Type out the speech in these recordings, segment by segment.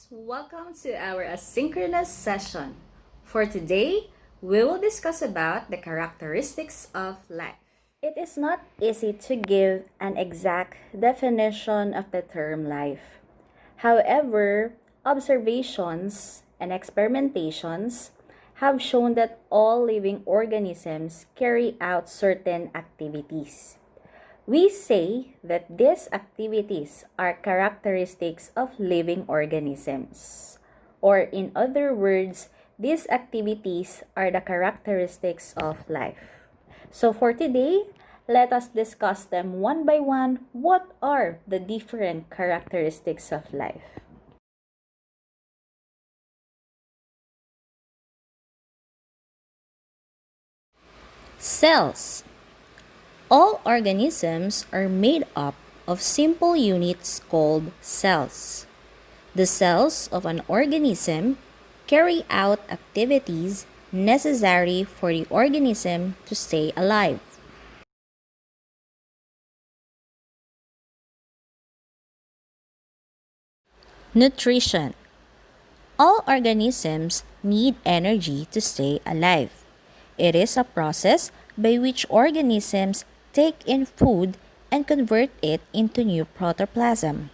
Welcome to our asynchronous session. For today, we will discuss about the characteristics of life. It is not easy to give an exact definition of the term life. However, observations and experimentations have shown that all living organisms carry out certain activities. We say that these activities are characteristics of living organisms. Or in other words, these activities are the characteristics of life. So for today, let us discuss them one by one. What are the different characteristics of life? Cells. All organisms are made up of simple units called cells. The cells of an organism carry out activities necessary for the organism to stay alive. Nutrition. All organisms need energy to stay alive. It is a process by which organisms take in food and convert it into new protoplasm.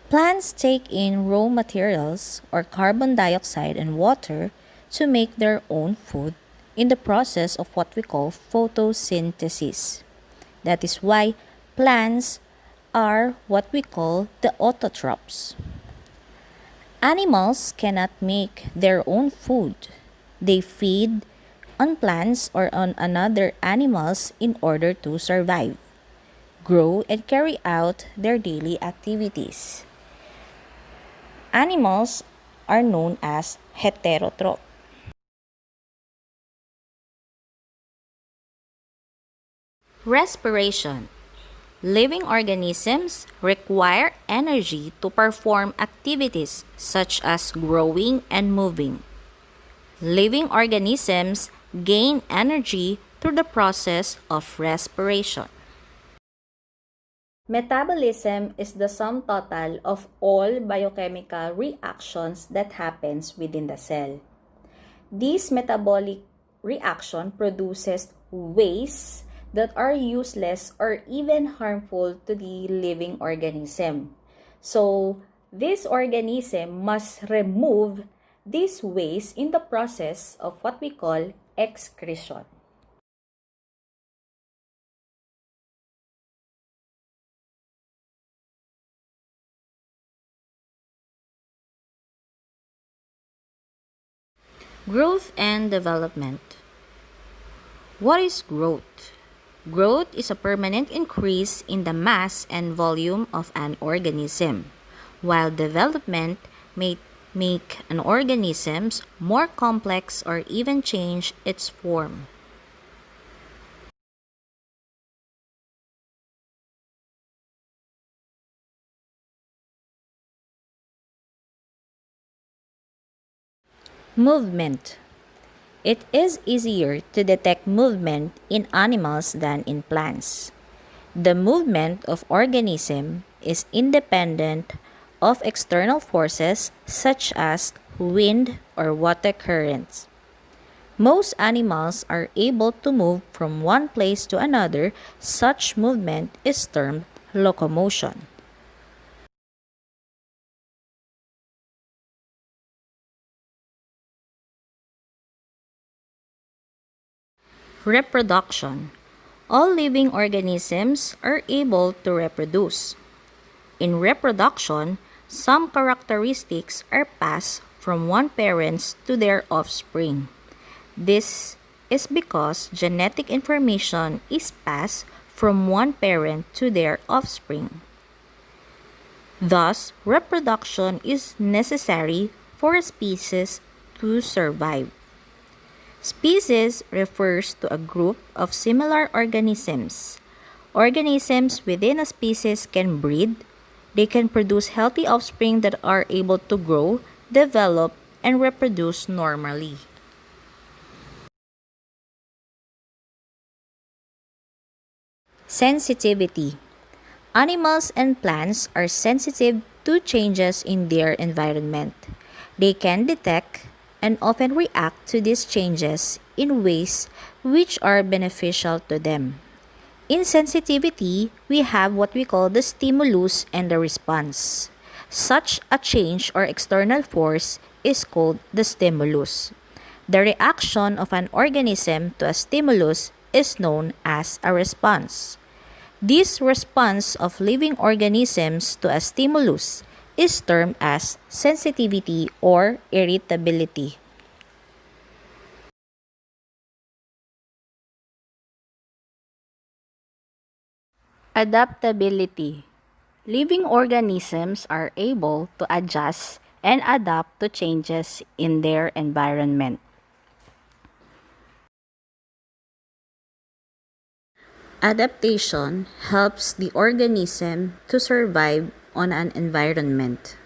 Plants take in raw materials or carbon dioxide and water to make their own food in the process of what we call photosynthesis. That is why plants are what we call the autotrophs. Animals cannot make their own food. They feed on plants or on other animals in order to survive, grow, and carry out their daily activities. Animals are known as heterotroph. Respiration. Living organisms require energy to perform activities such as growing and moving. Living organisms gain energy through the process of respiration. Metabolism is the sum total of all biochemical reactions that happens within the cell. This metabolic reaction produces waste that are useless or even harmful to the living organism. So, this organism must remove this waste in the process of what we call excretion. Growth and development. What is growth? Growth is a permanent increase in the mass and volume of an organism, while development may make an organism more complex or even change its form. Movement. It is easier to detect movement in animals than in plants. The movement of organism is independent of external forces such as wind or water currents. Most animals are able to move from one place to another. Such movement is termed locomotion. Reproduction. All living organisms are able to reproduce. In reproduction, some characteristics are passed from one parent to their offspring. This is because genetic information is passed from one parent to their offspring. Thus, reproduction is necessary for a species to survive. Species refers to a group of similar organisms. Organisms within a species can breed. They can produce healthy offspring that are able to grow, develop, and reproduce normally. Sensitivity. Animals and plants are sensitive to changes in their environment. They can detect and often react to these changes in ways which are beneficial to them. In sensitivity, we have what we call the stimulus and the response. Such a change or external force is called the stimulus. The reaction of an organism to a stimulus is known as a response. This response of living organisms to a stimulus is termed as sensitivity or irritability. Adaptability. Living organisms are able to adjust and adapt to changes in their environment. Adaptation helps the organism to survive on an environment.